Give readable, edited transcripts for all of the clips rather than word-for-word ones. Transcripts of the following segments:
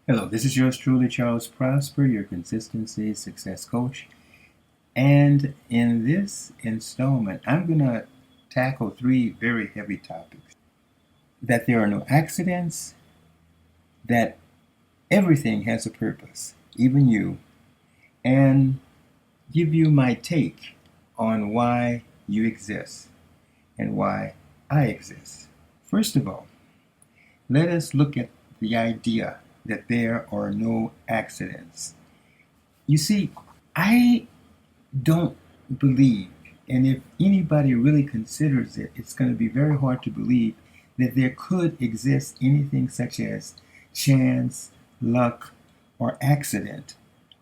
Hello, this is yours truly, Charles Prosper, your consistency success coach. And in this installment, I'm going to tackle three very heavy topics: that there are no accidents, that everything has a purpose, even you, and give you my take on why you exist and why I exist. First of all, let us look at the idea that there are no accidents. You see, I don't believe, and if anybody really considers it, it's going to be very hard to believe that there could exist anything such as chance, luck, or accident,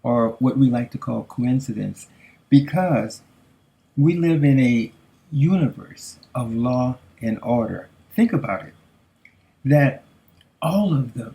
or what we like to call coincidence, because we live in a universe of law and order. Think about it, that all of the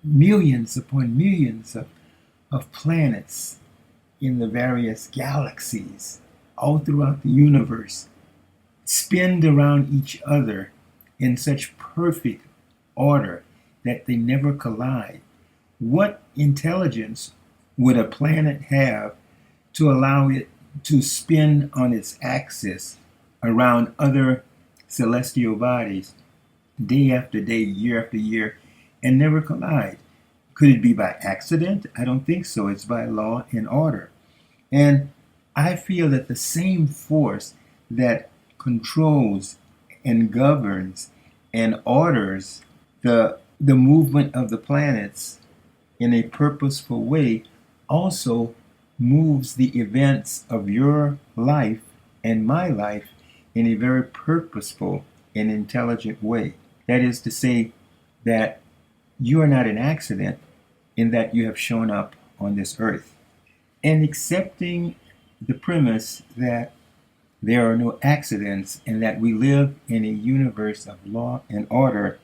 millions upon millions of planets in the various galaxies all throughout the universe spin around each other in such perfect order that they never collide. What intelligence would a planet have to allow it to spin on its axis around other celestial bodies day after day, year after year, and never collide? Could it be by accident? I don't think so. It's by law and order. And I feel that the same force that controls and governs and orders the movement of the planets in a purposeful way also moves the events of your life and my life in a very purposeful and intelligent way. That is to say, that you are not an accident in that you have shown up on this earth. And accepting the premise that there are no accidents and that we live in a universe of law and order,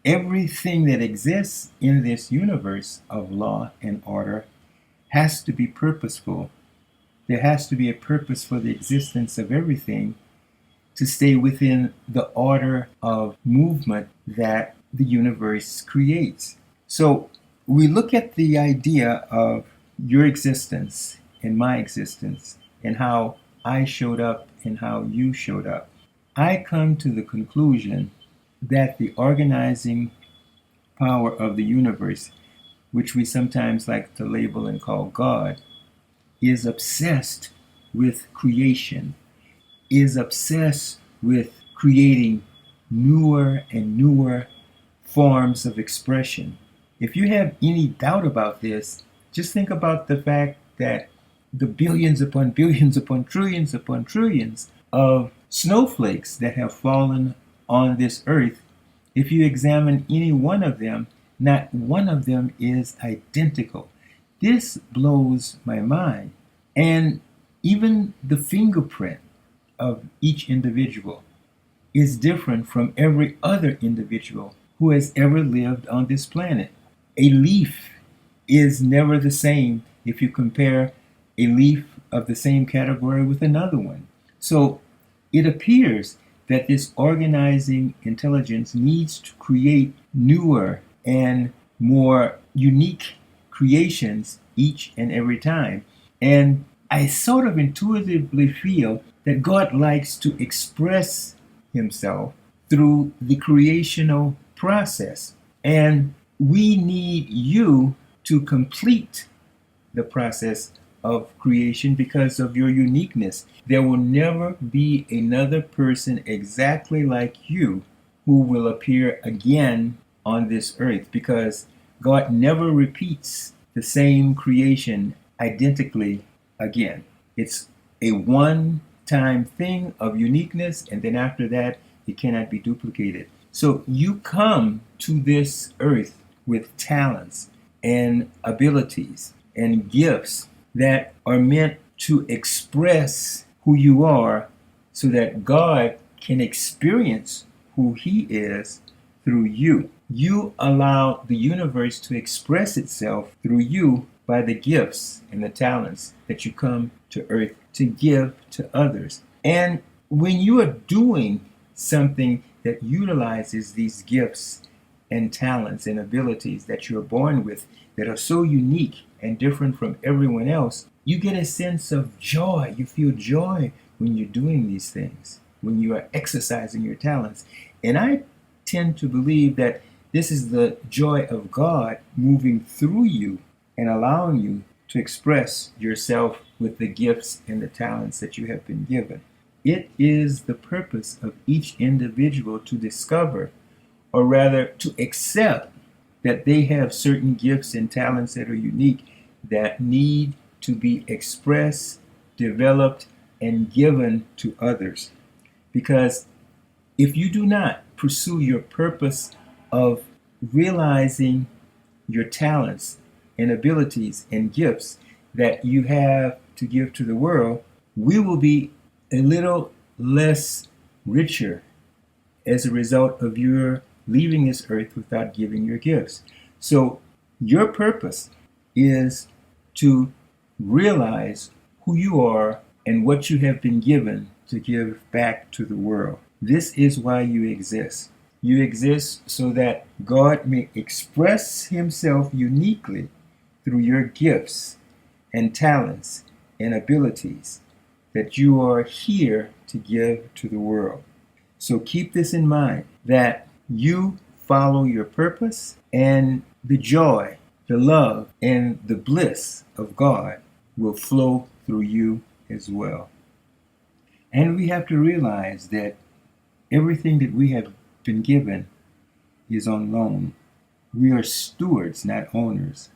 everything that exists in this universe of law and order has to be purposeful. There has to be a purpose for the existence of everything to stay within the order of movement that the universe creates. So we look at the idea of your existence and my existence and how I showed up and how you showed up. I come to the conclusion that the organizing power of the universe, which we sometimes like to label and call God, is obsessed with creation, is obsessed with creating newer and newer forms of expression. If you have any doubt about this, just think about the fact that the billions upon trillions of snowflakes that have fallen on this earth, if you examine any one of them, not one of them is identical. This blows my mind. And even the fingerprint of each individual is different from every other individual who has ever lived on this planet. A leaf is never the same if you compare a leaf of the same category with another one. So it appears that this organizing intelligence needs to create newer and more unique creations each and every time. And I sort of intuitively feel that God likes to express himself through the creational process. And we need you to complete the process of creation because of your uniqueness. There will never be another person exactly like you who will appear again on this earth, because God never repeats the same creation identically again. It's a one time thing of uniqueness, and then after that, it cannot be duplicated. So you come to this earth with talents and abilities and gifts that are meant to express who you are so that God can experience who he is through you. You allow the universe to express itself through you by the gifts and the talents that you come to earth to give to others. And when you are doing something that utilizes these gifts and talents and abilities that you're born with that are so unique and different from everyone else, you get a sense of joy. You feel joy when you're doing these things, when you are exercising your talents. And I tend to believe that this is the joy of God moving through you and allowing you to express yourself with the gifts and the talents that you have been given. It is the purpose of each individual to discover, or rather to accept, that they have certain gifts and talents that are unique that need to be expressed, developed, and given to others. Because if you do not pursue your purpose of realizing your talents and abilities and gifts that you have to give to the world, we will be a little less richer as a result of your leaving this earth without giving your gifts. So your purpose is to realize who you are and what you have been given to give back to the world. This is why you exist. You exist so that God may express himself uniquely through your gifts and talents and abilities that you are here to give to the world. So keep this in mind, that you follow your purpose, and the joy, the love, and the bliss of God will flow through you as well. And we have to realize that everything that we have been given is on loan. We are stewards, not owners.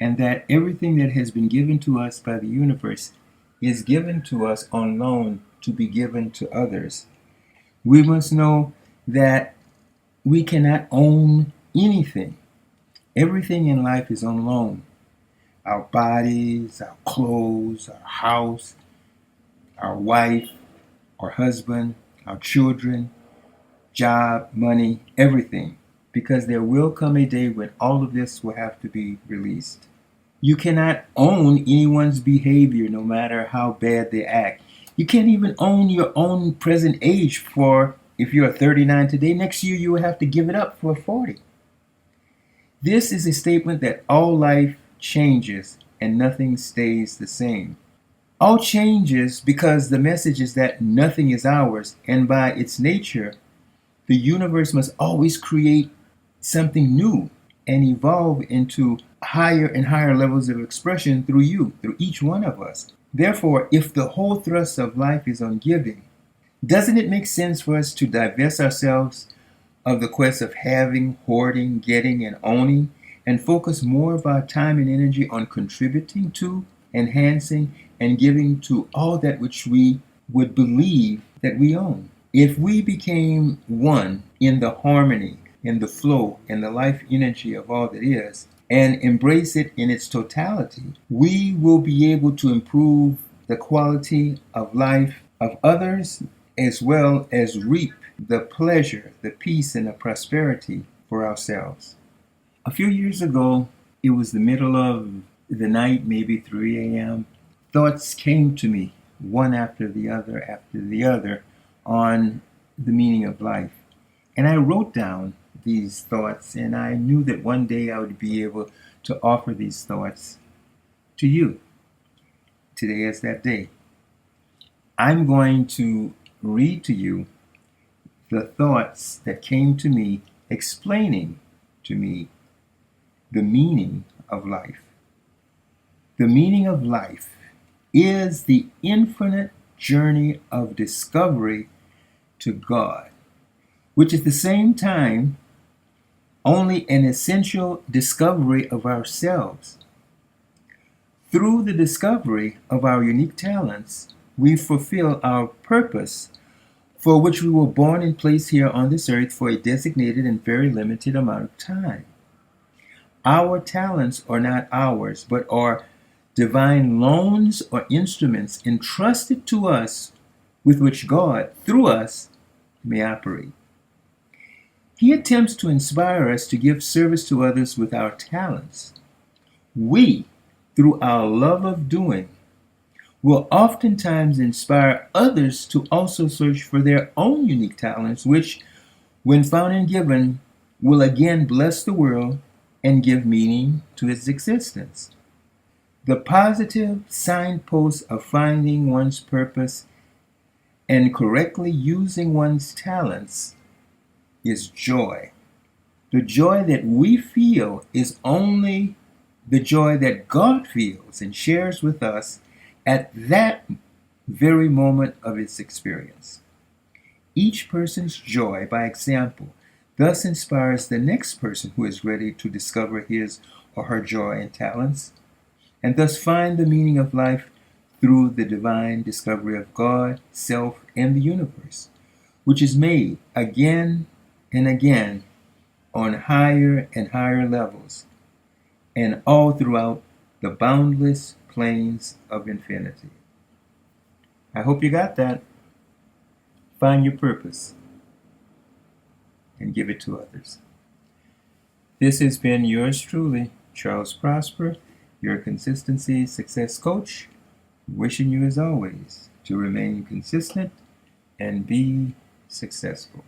And that everything that has been given to us by the universe is given to us on loan to be given to others. We must know that we cannot own anything. Everything in life is on loan. Our bodies, our clothes, our house, our wife, our husband, our children, job, money, everything. Because there will come a day when all of this will have to be released. You cannot own anyone's behavior, no matter how bad they act. You can't even own your own present age. For if you are 39 today, next year you will have to give it up for 40. This is a statement that all life changes and nothing stays the same. All changes because the message is that nothing is ours, and by its nature, the universe must always create something new and evolve into higher and higher levels of expression through you, through each one of us. Therefore, if the whole thrust of life is on giving, doesn't it make sense for us to divest ourselves of the quest of having, hoarding, getting, and owning, and focus more of our time and energy on contributing to, enhancing, and giving to all that which we would believe that we own? If we became one in the harmony, in the flow, in the life energy of all that is, and embrace it in its totality, we will be able to improve the quality of life of others, as well as reap the pleasure, the peace, and the prosperity for ourselves. A few years ago, it was the middle of the night, maybe 3 a.m. Thoughts came to me, one after the other, on the meaning of life. And I wrote down these thoughts, and I knew that one day I would be able to offer these thoughts to you. Today is that day. I'm going to read to you the thoughts that came to me, explaining to me the meaning of life. The meaning of life is the infinite journey of discovery to God, which at the same time only an essential discovery of ourselves. Through the discovery of our unique talents, we fulfill our purpose, for which we were born and placed here on this earth for a designated and very limited amount of time. Our talents are not ours, but are divine loans or instruments entrusted to us with which God, through us, may operate. He attempts to inspire us to give service to others with our talents. We, through our love of doing, will oftentimes inspire others to also search for their own unique talents, which, when found and given, will again bless the world and give meaning to its existence. The positive signpost of finding one's purpose and correctly using one's talents is joy. The joy that we feel is only the joy that God feels and shares with us at that very moment of its experience. Each person's joy, by example, thus inspires the next person who is ready to discover his or her joy and talents, and thus find the meaning of life through the divine discovery of God, self, and the universe, which is made again and again on higher and higher levels, and all throughout the boundless plains of infinity. I hope you got that. Find your purpose and give it to others. This has been yours truly, Charles Prosper, your consistency success coach, wishing you as always to remain consistent and be successful.